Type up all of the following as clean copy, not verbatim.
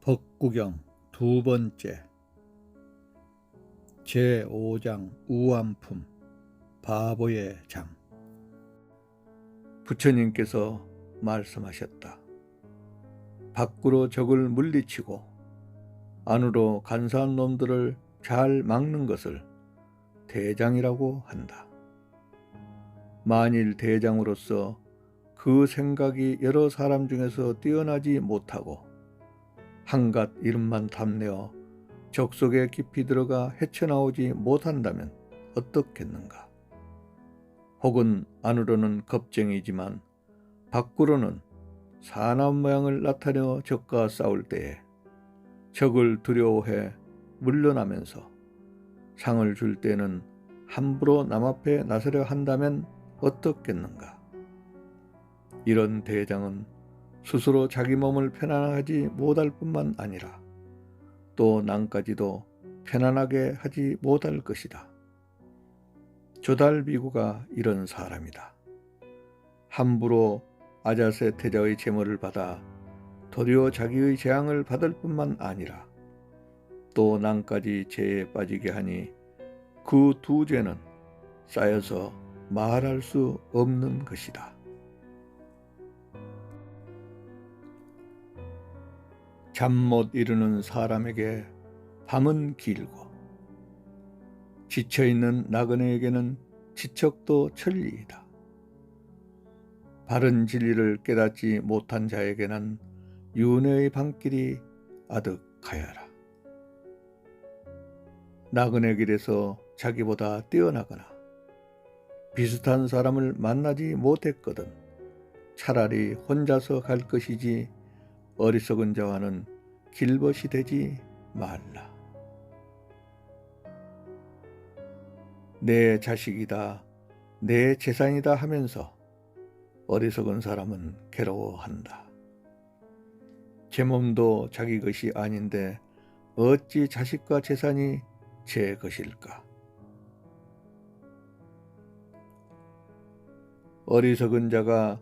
법구경 두 번째 제5장 우암품 바보의 장. 부처님께서 말씀하셨다. 밖으로 적을 물리치고 안으로 간사한 놈들을 잘 막는 것을 대장이라고 한다. 만일 대장으로서 그 생각이 여러 사람 중에서 뛰어나지 못하고 한갓 이름만 탐내어 적 속에 깊이 들어가 헤쳐나오지 못한다면 어떻겠는가? 혹은 안으로는 겁쟁이지만 밖으로는 사나운 모양을 나타내어 적과 싸울 때에 적을 두려워해 물러나면서 상을 줄 때는 함부로 남 앞에 나서려 한다면 어떻겠는가? 이런 대장은 스스로 자기 몸을 편안하지 못할 뿐만 아니라 또 남까지도 편안하게 하지 못할 것이다. 조달비구가 이런 사람이다. 함부로 아자세 태자의 제물을 받아 도리어 자기의 재앙을 받을 뿐만 아니라 또 남까지 죄에 빠지게 하니 그 두 죄는 쌓여서 말할 수 없는 것이다. 잠 못 이루는 사람에게 밤은 길고 지쳐있는 나그네에게는 지척도 천리이다. 바른 진리를 깨닫지 못한 자에게는 윤회의 밤길이 아득하여라. 나그네 길에서 자기보다 뛰어나거나 비슷한 사람을 만나지 못했거든 차라리 혼자서 갈 것이지 어리석은 자와는 길벗이 되지 말라. 내 자식이다, 내 재산이다 하면서 어리석은 사람은 괴로워한다. 제 몸도 자기 것이 아닌데 어찌 자식과 재산이 제 것일까? 어리석은 자가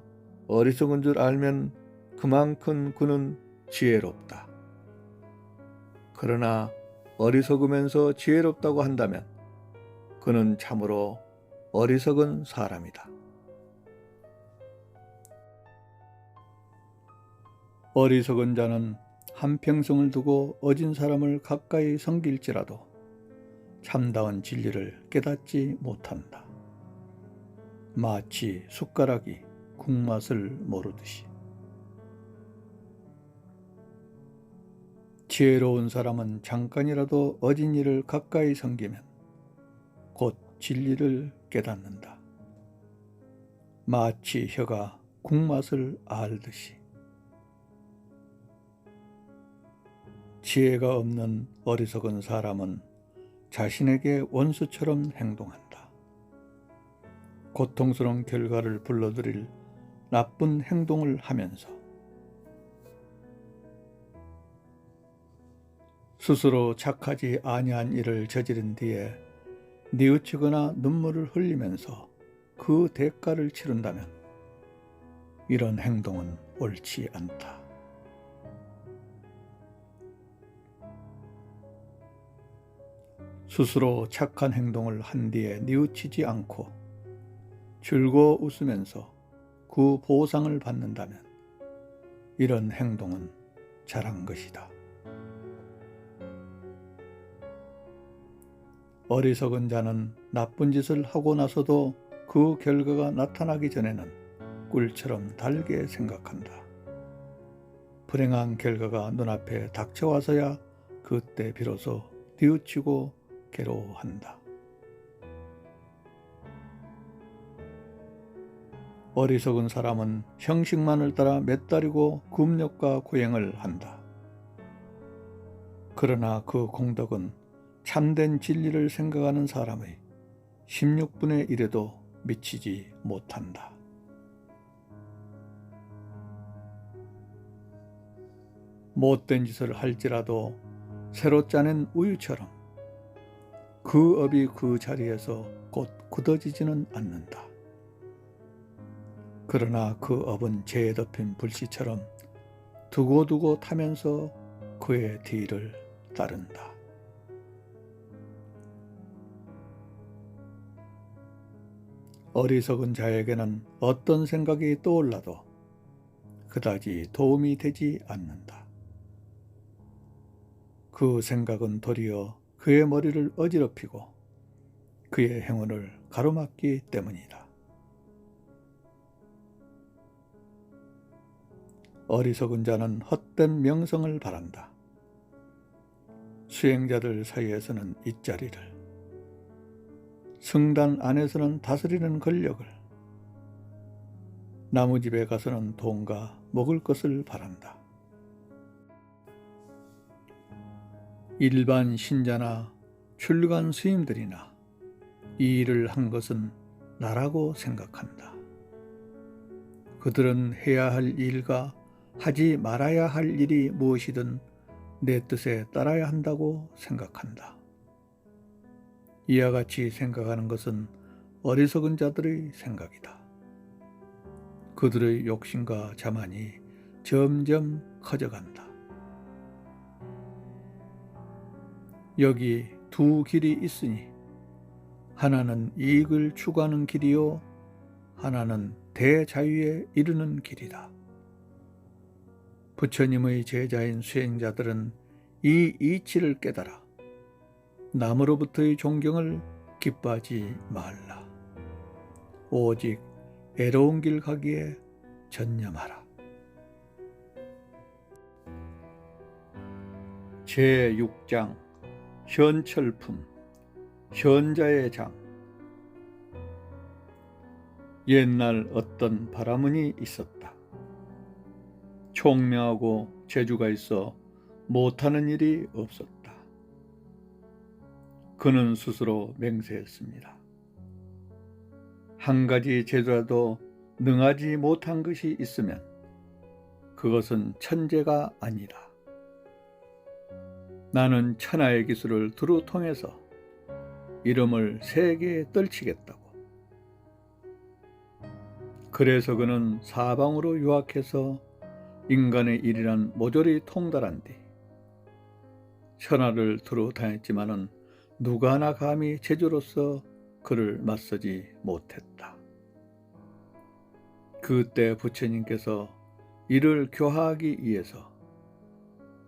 어리석은 줄 알면 그만큼 그는 지혜롭다. 그러나 어리석으면서 지혜롭다고 한다면 그는 참으로 어리석은 사람이다. 어리석은 자는 한평생을 두고 어진 사람을 가까이 섬길지라도 참다운 진리를 깨닫지 못한다. 마치 숟가락이 국맛을 모르듯이. 지혜로운 사람은 잠깐이라도 어진 이를 가까이 섬기면 곧 진리를 깨닫는다. 마치 혀가 국맛을 알듯이. 지혜가 없는 어리석은 사람은 자신에게 원수처럼 행동한다. 고통스러운 결과를 불러들일 나쁜 행동을 하면서 스스로 착하지 아니한 일을 저지른 뒤에 뉘우치거나 눈물을 흘리면서 그 대가를 치른다면 이런 행동은 옳지 않다. 스스로 착한 행동을 한 뒤에 뉘우치지 않고 즐거워 웃으면서 그 보상을 받는다면 이런 행동은 잘한 것이다. 어리석은 자는 나쁜 짓을 하고 나서도 그 결과가 나타나기 전에는 꿀처럼 달게 생각한다. 불행한 결과가 눈앞에 닥쳐와서야 그때 비로소 뉘우치고 괴로워한다. 어리석은 사람은 형식만을 따라 매달리고 금욕과 고행을 한다. 그러나 그 공덕은 참된 진리를 생각하는 사람의 16분의 1에도 미치지 못한다. 못된 짓을 할지라도 새로 짜낸 우유처럼 그 업이 그 자리에서 곧 굳어지지는 않는다. 그러나 그 업은 재에 덮인 불씨처럼 두고두고 타면서 그 그의 뒤를 따른다. 어리석은 자에게는 어떤 생각이 떠올라도 그다지 도움이 되지 않는다. 그 생각은 도리어 그의 머리를 어지럽히고 그의 행운을 가로막기 때문이다. 어리석은 자는 헛된 명성을 바란다. 수행자들 사이에서는 윗자리를, 성단 안에서는 다스리는 권력을, 나무집에 가서는 돈과 먹을 것을 바란다. 일반 신자나 출간 스님들이나 이 일을 한 것은 나라고 생각한다. 그들은 해야 할 일과 하지 말아야 할 일이 무엇이든 내 뜻에 따라야 한다고 생각한다. 이와 같이 생각하는 것은 어리석은 자들의 생각이다. 그들의 욕심과 자만이 점점 커져간다. 여기 두 길이 있으니 하나는 이익을 추구하는 길이요 하나는 대자유에 이르는 길이다. 부처님의 제자인 수행자들은 이 이치를 깨달아 남으로부터의 존경을 기뻐하지 말라. 오직 애로운 길 가기에 전념하라. 제6장 현철품 현자의 장. 옛날 어떤 바라문이 있었다. 총명하고 재주가 있어 못하는 일이 없었다. 그는 스스로 맹세했습니다. 한 가지 재주라도 능하지 못한 것이 있으면 그것은 천재가 아니다. 나는 천하의 기술을 두루 통해서 이름을 세계에 떨치겠다고. 그래서 그는 사방으로 유학해서 인간의 일이란 모조리 통달한 뒤 천하를 두루 다녔지만은 누가 하나 감히 재주로서 그를 맞서지 못했다. 그때 부처님께서 이를 교화하기 위해서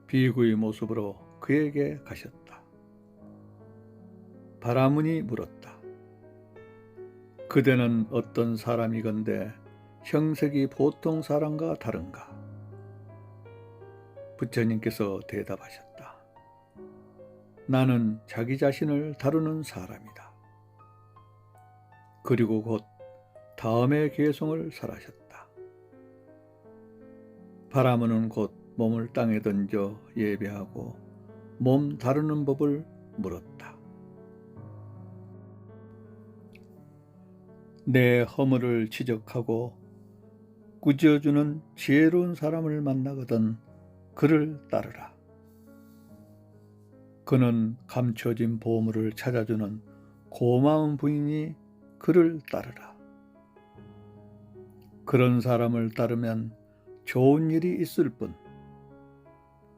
비구의 모습으로 그에게 가셨다. 바라문이 물었다. 그대는 어떤 사람이건대 형색이 보통 사람과 다른가? 부처님께서 대답하셨다. 나는 자기 자신을 다루는 사람이다. 그리고 곧 다음의 개송을 설하셨다. 바라문은 곧 몸을 땅에 던져 예배하고 몸 다루는 법을 물었다. 내 허물을 지적하고 꾸짖어주는 지혜로운 사람을 만나거든 그를 따르라. 그는 감춰진 보물을 찾아주는 고마운 부인이 그를 따르라. 그런 사람을 따르면 좋은 일이 있을 뿐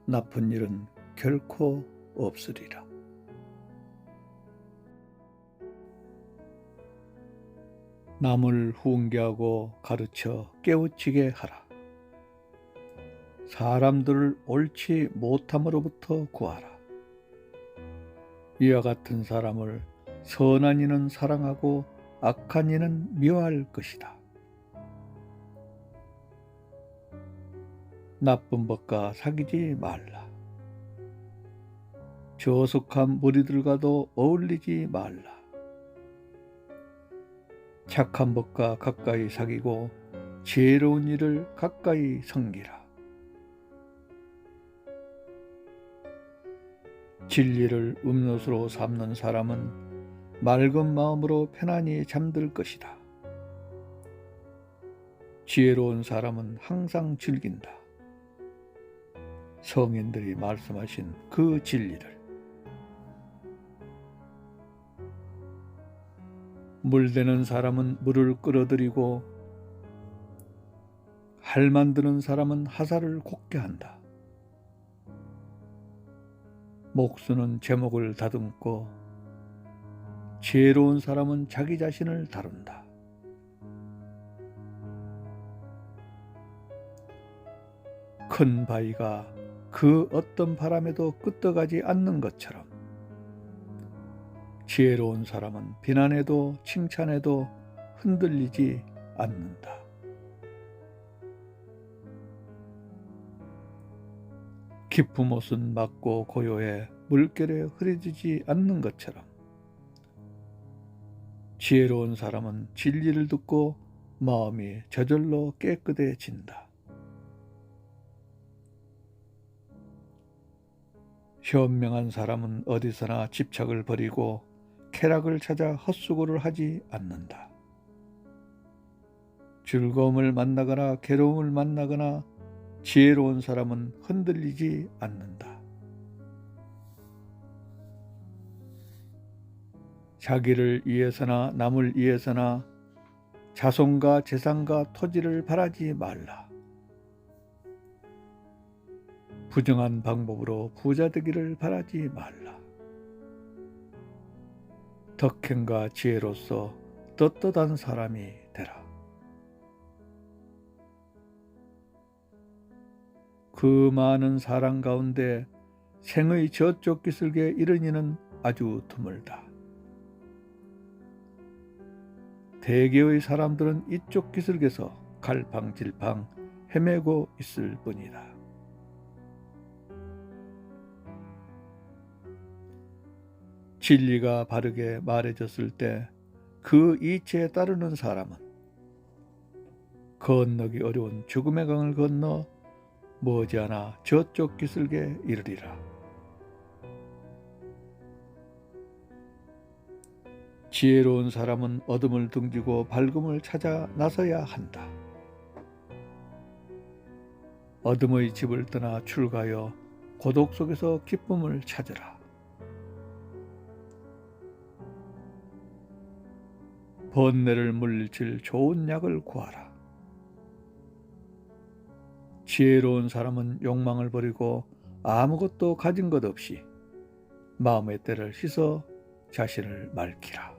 나쁜 일은 결코 없으리라. 남을 훈계하고 가르쳐 깨우치게 하라. 사람들을 옳지 못함으로부터 구하라. 이와 같은 사람을 선한 이는 사랑하고 악한 이는 미워할 것이다. 나쁜 법과 사귀지 말라. 저속한 무리들과도 어울리지 말라. 착한 법과 가까이 사귀고 지혜로운 일을 가까이 섬기라. 진리를 음료수로 삼는 사람은 맑은 마음으로 편안히 잠들 것이다. 지혜로운 사람은 항상 즐긴다. 성인들이 말씀하신 그 진리를. 물대는 사람은 물을 끌어들이고 할 만드는 사람은 하사를 곱게 한다. 목수는 제목을 다듬고 지혜로운 사람은 자기 자신을 다룬다. 큰 바위가 그 어떤 바람에도 끄떡하지 않는 것처럼 지혜로운 사람은 비난에도 칭찬에도 흔들리지 않는다. 깊은 옷은 맑고 고요해 물결에 흐려지지 않는 것처럼 지혜로운 사람은 진리를 듣고 마음이 저절로 깨끗해진다. 현명한 사람은 어디서나 집착을 버리고 쾌락을 찾아 헛수고를 하지 않는다. 즐거움을 만나거나 괴로움을 만나거나 지혜로운 사람은 흔들리지 않는다. 자기를 위해서나 남을 위해서나 자손과 재산과 토지를 바라지 말라. 부정한 방법으로 부자 되기를 바라지 말라. 덕행과 지혜로서 떳떳한 사람이 되라. 그 많은 사람 가운데 생의 저쪽 기슭에 이른 이는 아주 드물다. 대개의 사람들은 이쪽 기슭에서 갈팡질팡 헤매고 있을 뿐이다. 진리가 바르게 말해졌을 때 그 이치에 따르는 사람은 건너기 어려운 죽음의 강을 건너 머지않아 저쪽 기슭에 이르리라. 지혜로운 사람은 어둠을 등지고 밝음을 찾아 나서야 한다. 어둠의 집을 떠나 출가하여 고독 속에서 기쁨을 찾으라. 번뇌를 물리칠 좋은 약을 구하라. 지혜로운 사람은 욕망을 버리고 아무것도 가진 것 없이 마음의 때를 씻어 자신을 맑히라.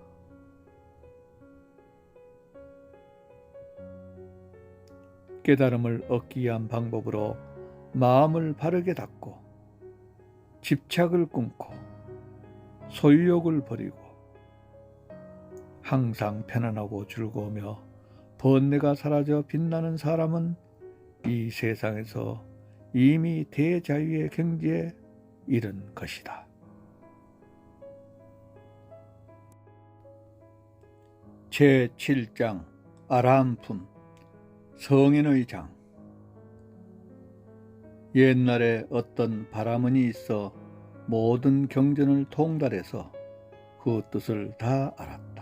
깨달음을 얻기 위한 방법으로 마음을 바르게 닫고 집착을 끊고 소유욕을 버리고 항상 편안하고 즐거우며 번뇌가 사라져 빛나는 사람은 이 세상에서 이미 대자유의 경지에 이른 것이다. 제7장 아라함품 성인의 장. 옛날에 어떤 바라문이 있어 모든 경전을 통달해서 그 뜻을 다 알았다.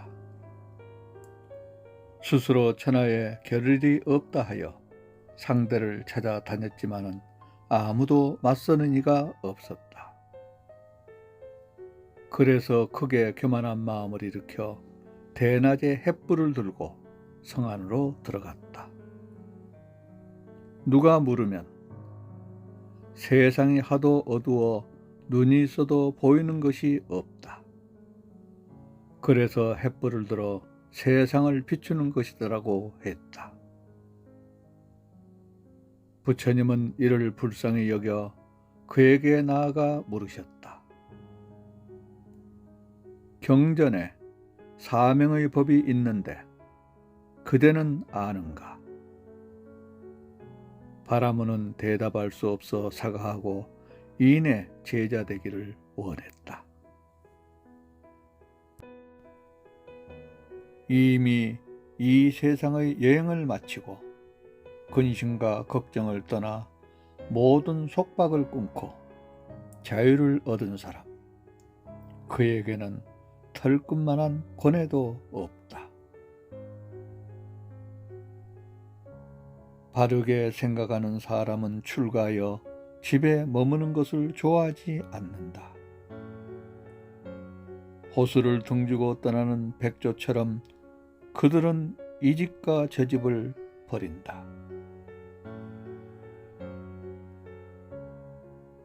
스스로 천하에 겨를이 없다 하여 상대를 찾아다녔지만은 아무도 맞서는 이가 없었다. 그래서 크게 교만한 마음을 일으켜 대낮에 횃불을 들고 성 안으로 들어갔다. 누가 물으면 세상이 하도 어두워 눈이 있어도 보이는 것이 없다. 그래서 횃불을 들어 세상을 비추는 것이더라고 했다. 부처님은 이를 불쌍히 여겨 그에게 나아가 물으셨다. 경전에 사명의 법이 있는데 그대는 아는가? 바라문은 대답할 수 없어 사과하고 이내 제자 되기를 원했다. 이미 이 세상의 여행을 마치고 근심과 걱정을 떠나 모든 속박을 끊고 자유를 얻은 사람, 그에게는 털끝만한 고뇌도 없다. 바르게 생각하는 사람은 출가하여 집에 머무는 것을 좋아하지 않는다. 호수를 등지고 떠나는 백조처럼 그들은 이 집과 저 집을 버린다.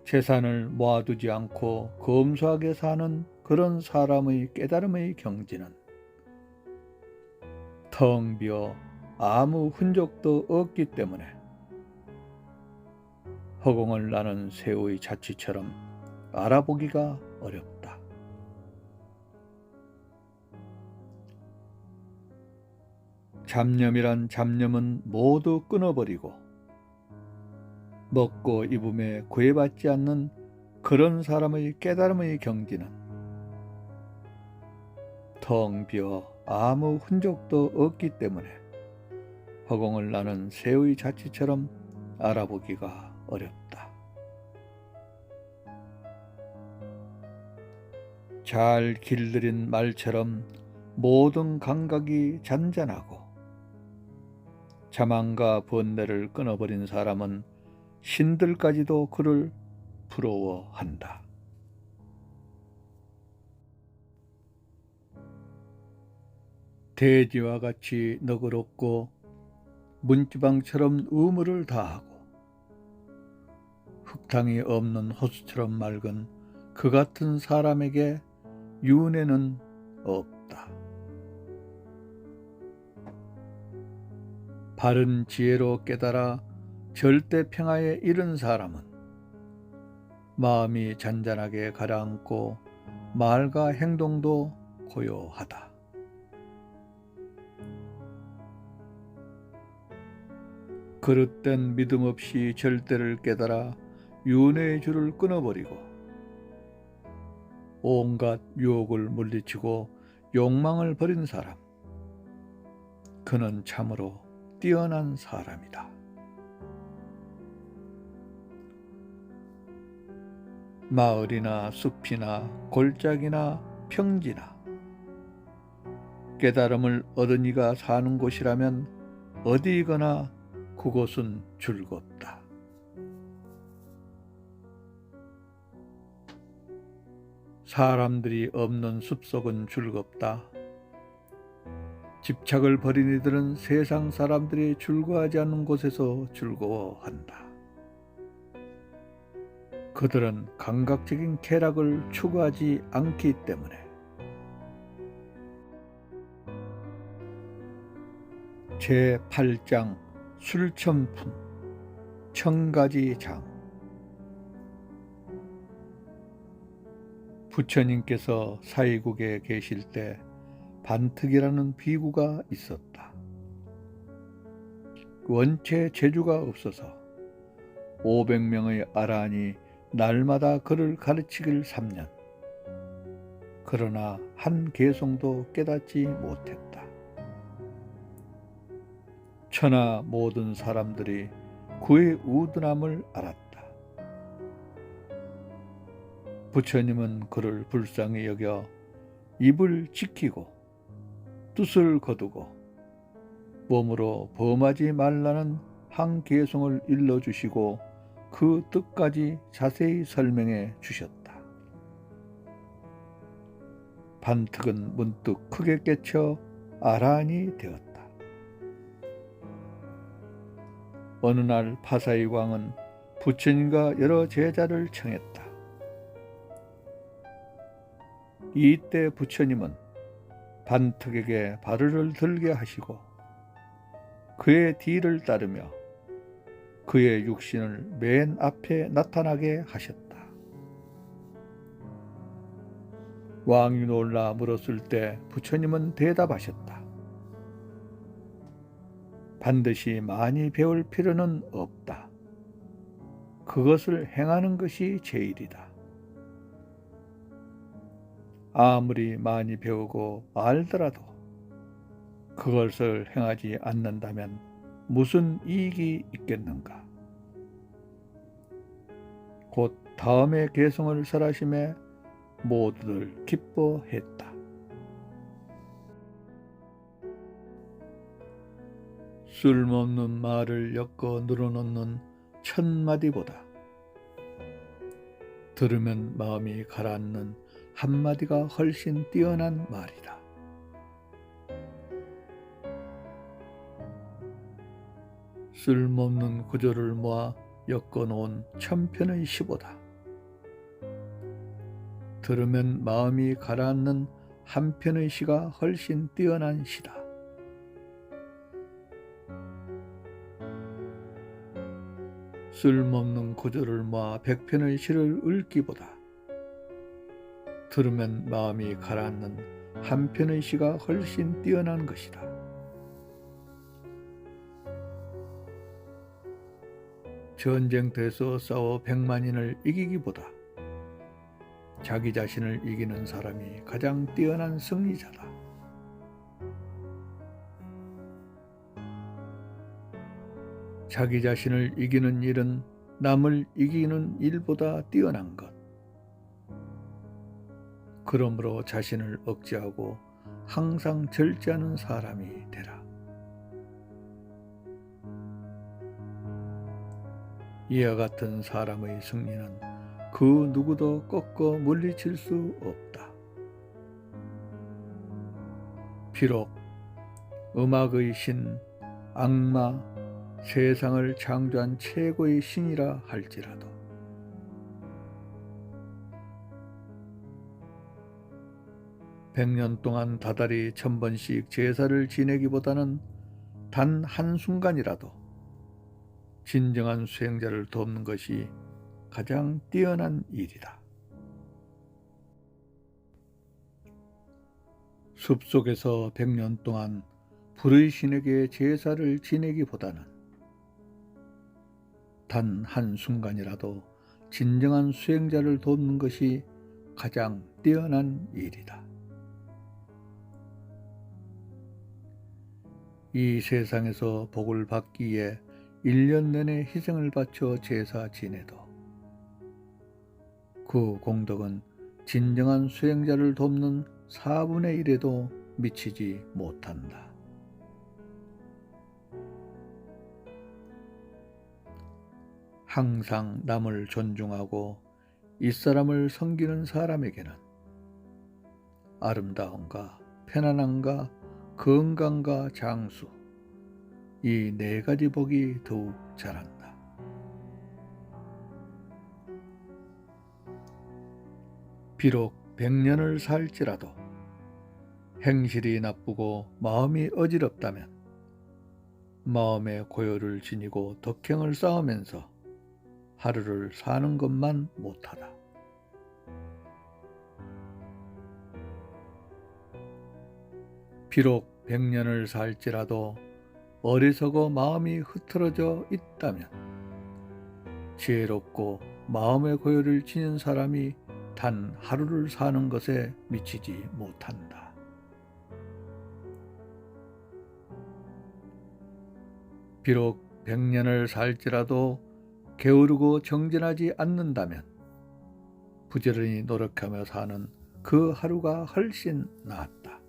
재산을 모아두지 않고 검소하게 사는 그런 사람의 깨달음의 경지는 텅 비어 아무 흔적도 없기 때문에 허공을 나는 새우의 자취처럼 알아보기가 어렵다. 잡념이란 잡념은 모두 끊어버리고 먹고 입음에 구애받지 않는 그런 사람의 깨달음의 경지는 텅 비어 아무 흔적도 없기 때문에 허공을 나는 새의 자취처럼 알아보기가 어렵다. 잘 길들인 말처럼 모든 감각이 잔잔하고 자만과 번뇌를 끊어버린 사람은 신들까지도 그를 부러워한다. 돼지와 같이 너그럽고 문지방처럼 의무를 다하고 흙탕이 없는 호수처럼 맑은 그 같은 사람에게 윤회는 없다. 바른 지혜로 깨달아 절대 평화에 이른 사람은 마음이 잔잔하게 가라앉고 말과 행동도 고요하다. 그릇된 믿음 없이 절대를 깨달아 윤회의 줄을 끊어버리고 온갖 유혹을 물리치고 욕망을 버린 사람, 그는 참으로 뛰어난 사람이다. 마을이나 숲이나 골짜기나 평지나 깨달음을 얻은 이가 사는 곳이라면 어디거나 그곳은 즐겁다. 사람들이 없는 숲속은 즐겁다. 집착을 버린 이들은 세상 사람들이 즐거워하지 않는 곳에서 즐거워한다. 그들은 감각적인 쾌락을 추구하지 않기 때문에 제8장 술천품 천가지장. 부처님께서 사이국에 계실 때 반특이라는 비구가 있었다. 원체 재주가 없어서 500명의 아라한이 날마다 그를 가르치길 3년. 그러나 한 개송도 깨닫지 못했다. 천하 모든 사람들이 그의 우둔함을 알았다. 부처님은 그를 불쌍히 여겨 입을 지키고 뜻을 거두고 몸으로 범하지 말라는 한 개송을 일러주시고 그 뜻까지 자세히 설명해 주셨다. 반특은 문득 크게 깨쳐 아라한이 되었다. 어느 날 파사이 왕은 부처님과 여러 제자를 청했다. 이때 부처님은 반특에게 발을 들게 하시고 그의 뒤를 따르며 그의 육신을 맨 앞에 나타나게 하셨다. 왕이 놀라 물었을 때 부처님은 대답하셨다. 반드시 많이 배울 필요는 없다. 그것을 행하는 것이 제일이다. 아무리 많이 배우고 알더라도 그것을 행하지 않는다면 무슨 이익이 있겠는가? 곧 다음의 개성을 설하심에 모두들 기뻐했다. 쓸모없는 말을 엮어 늘어놓는 1000마디보다 들으면 마음이 가라앉는 한마디가 훨씬 뛰어난 말이다. 쓸모없는 구조를 모아 엮어놓은 1000편의 시보다 들으면 마음이 가라앉는 한편의 시가 훨씬 뛰어난 시다. 쓸모없는 구절을 모아 100편의 시를 읊기보다 들으면 마음이 가라앉는 한편의 시가 훨씬 뛰어난 것이다. 전쟁터에서 싸워 100만인을 이기기보다 자기 자신을 이기는 사람이 가장 뛰어난 승리자다. 자기 자신을 이기는 일은 남을 이기는 일보다 뛰어난 것. 그러므로 자신을 억제하고 항상 절제하는 사람이 되라. 이와 같은 사람의 승리는 그 누구도 꺾어 물리칠 수 없다. 비록 음악의 신, 악마, 세상을 창조한 최고의 신이라 할지라도 백년 동안 다달이 1000번씩 제사를 지내기보다는 단 한순간이라도 진정한 수행자를 돕는 것이 가장 뛰어난 일이다. 숲속에서 100년 동안 불의 신에게 제사를 지내기보다는 단 한순간이라도 진정한 수행자를 돕는 것이 가장 뛰어난 일이다. 이 세상에서 복을 받기 위해 1년 내내 희생을 바쳐 제사 지내도 그 공덕은 진정한 수행자를 돕는 4분의 1에도 미치지 못한다. 항상 남을 존중하고 윗사람을 섬기는 사람에게는 아름다움과 편안함과 건강과 장수, 이 4가지 복이 더욱 자란다. 비록 100년을 살지라도 행실이 나쁘고 마음이 어지럽다면 마음의 고요를 지니고 덕행을 쌓으면서 하루를 사는 것만 못하다. 비록 100년을 살지라도 어리석어 마음이 흐트러져 있다면 지혜롭고 마음의 고요를 지닌 사람이 단 하루를 사는 것에 미치지 못한다. 비록 100년을 살지라도 게으르고 정진하지 않는다면 부지런히 노력하며 사는 그 하루가 훨씬 낫다.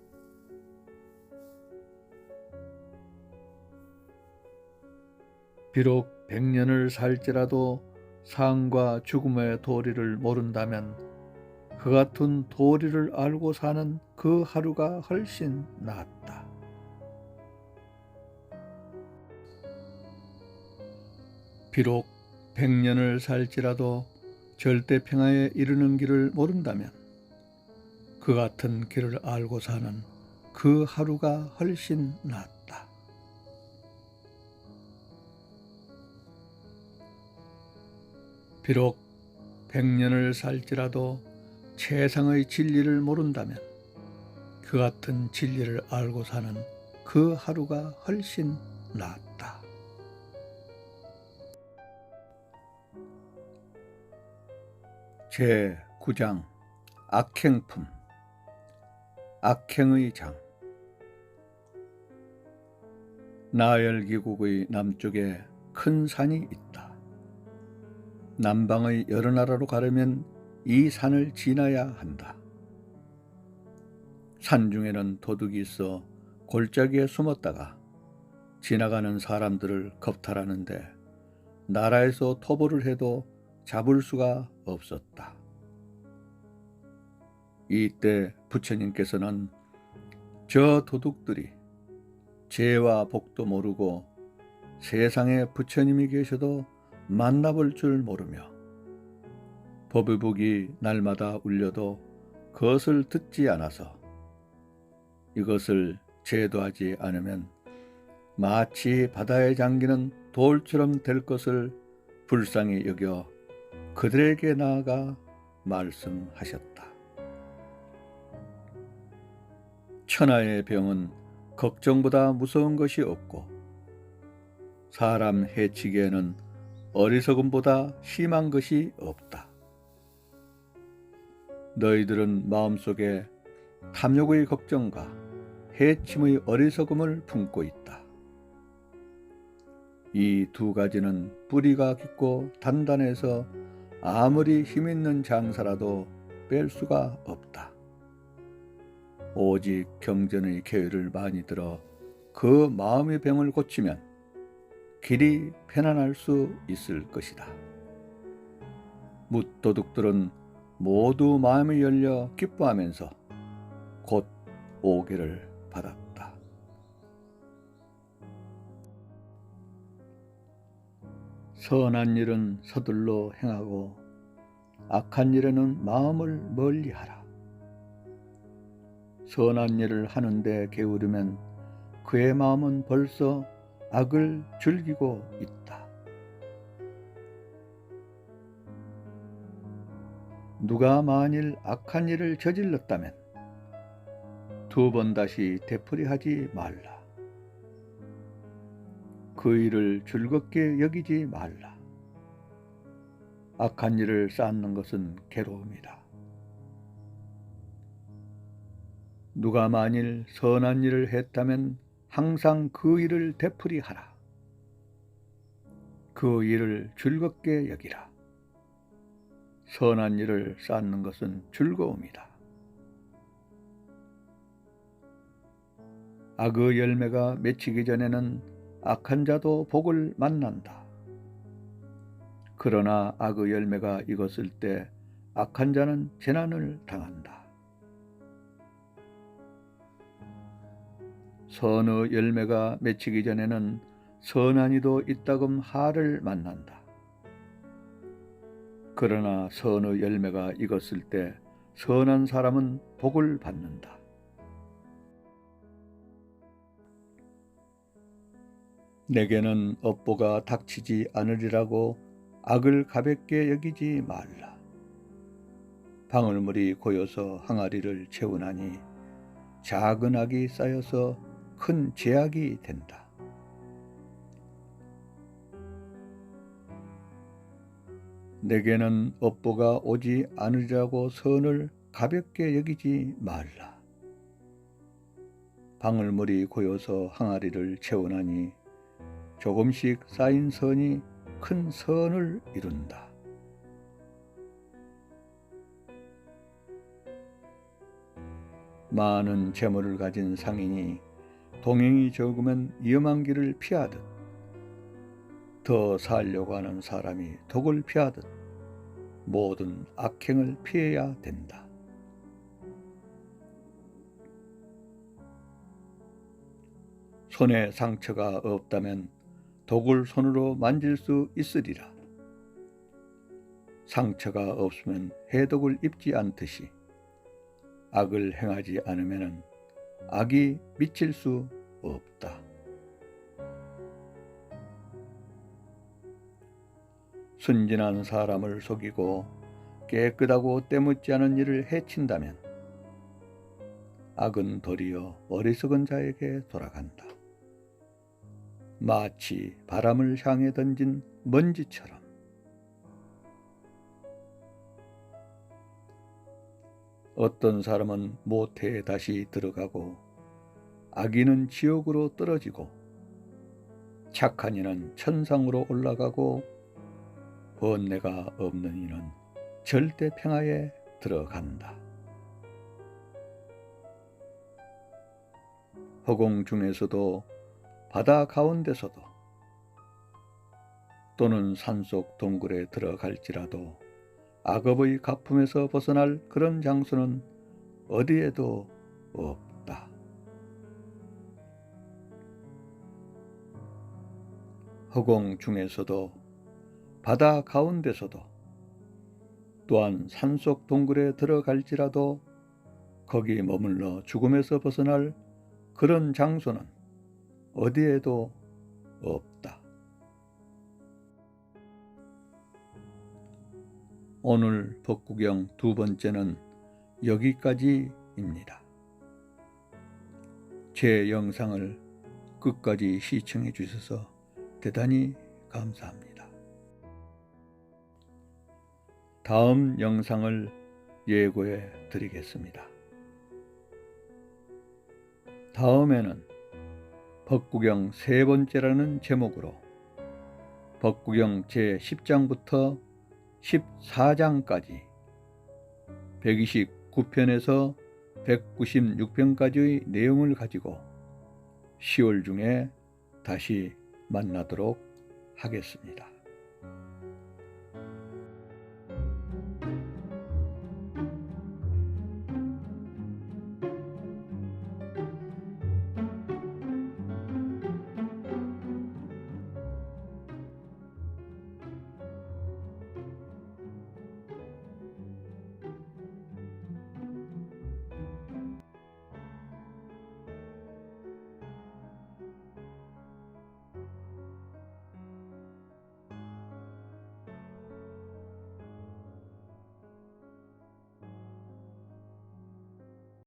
비록 100년을 살지라도 상과 죽음의 도리를 모른다면 그 같은 도리를 알고 사는 그 하루가 훨씬 낫다. 비록 100년을 살지라도 절대 평화에 이르는 길을 모른다면 그 같은 길을 알고 사는 그 하루가 훨씬 낫다. 비록 100년을 살지라도 세상의 진리를 모른다면 그 같은 진리를 알고 사는 그 하루가 훨씬 낫다. 제9장 악행품. 악행의 장. 나열기국의 남쪽에 큰 산이 있다. 남방의 여러 나라로 가려면 이 산을 지나야 한다. 산 중에는 도둑이 있어 골짜기에 숨었다가 지나가는 사람들을 겁탈하는데 나라에서 토벌을 해도 잡을 수가 없었다. 이때 부처님께서는 저 도둑들이 죄와 복도 모르고 세상에 부처님이 계셔도 만나볼 줄 모르며 법의복이 날마다 울려도 그것을 듣지 않아서 이것을 제도하지 않으면 마치 바다에 잠기는 돌처럼 될 것을 불쌍히 여겨 그들에게 나아가 말씀하셨다. 천하의 병은 걱정보다 무서운 것이 없고 사람 해치기에는 어리석음보다 심한 것이 없다. 너희들은 마음속에 탐욕의 걱정과 해침의 어리석음을 품고 있다. 이 두 가지는 뿌리가 깊고 단단해서 아무리 힘있는 장사라도 뺄 수가 없다. 오직 경전의 계율을 많이 들어 그 마음의 병을 고치면 길이 편안할 수 있을 것이다. 뭇도둑들은 모두 마음이 열려 기뻐하면서 곧 오개를 받았다. 선한 일은 서둘러 행하고 악한 일에는 마음을 멀리하라. 선한 일을 하는데 게으르면 그의 마음은 벌써 악을 즐기고 있다. 누가 만일 악한 일을 저질렀다면 두 번 다시 되풀이하지 말라. 그 일을 즐겁게 여기지 말라. 악한 일을 쌓는 것은 괴로움이다. 누가 만일 선한 일을 했다면 항상 그 일을 되풀이하라. 그 일을 즐겁게 여기라. 선한 일을 쌓는 것은 즐거움이다. 악의 열매가 맺히기 전에는 악한 자도 복을 만난다. 그러나 악의 열매가 익었을 때 악한 자는 재난을 당한다. 선의 열매가 맺히기 전에는 선한 이도 이따금 하를 만난다. 그러나 선의 열매가 익었을 때 선한 사람은 복을 받는다. 내게는 업보가 닥치지 않으리라고 악을 가볍게 여기지 말라. 방울물이 고여서 항아리를 채우나니 작은 악이 쌓여서 큰 죄악이 된다. 내게는 업보가 오지 않으리라고 선을 가볍게 여기지 말라. 방울물이 고여서 항아리를 채우나니 조금씩 쌓인 선이 큰 선을 이룬다. 많은 재물을 가진 상인이 동행이 적으면 위험한 길을 피하듯 더 살려고 하는 사람이 독을 피하듯 모든 악행을 피해야 된다. 손에 상처가 없다면 독을 손으로 만질 수 있으리라. 상처가 없으면 해독을 입지 않듯이 악을 행하지 않으면 악이 미칠 수 없다. 순진한 사람을 속이고 깨끗하고 때묻지 않은 일을 해친다면 악은 도리어 어리석은 자에게 돌아간다. 마치 바람을 향해 던진 먼지처럼. 어떤 사람은 모태에 다시 들어가고 악인은 지옥으로 떨어지고 착한 이는 천상으로 올라가고 번뇌가 없는 이는 절대 평화에 들어간다. 허공 중에서도 바다 가운데서도 또는 산속 동굴에 들어갈지라도 악업의 가품에서 벗어날 그런 장소는 어디에도 없다. 허공 중에서도 바다 가운데서도 또한 산속 동굴에 들어갈지라도 거기 머물러 죽음에서 벗어날 그런 장소는 어디에도 없다. 오늘 법구경 두 번째는 여기까지입니다. 제 영상을 끝까지 시청해 주셔서 대단히 감사합니다. 다음 영상을 예고해 드리겠습니다. 다음에는 법구경 세 번째라는 제목으로 법구경 제10장부터 14장까지 129편에서 196편까지의 내용을 가지고 10월 중에 다시 만나도록 하겠습니다.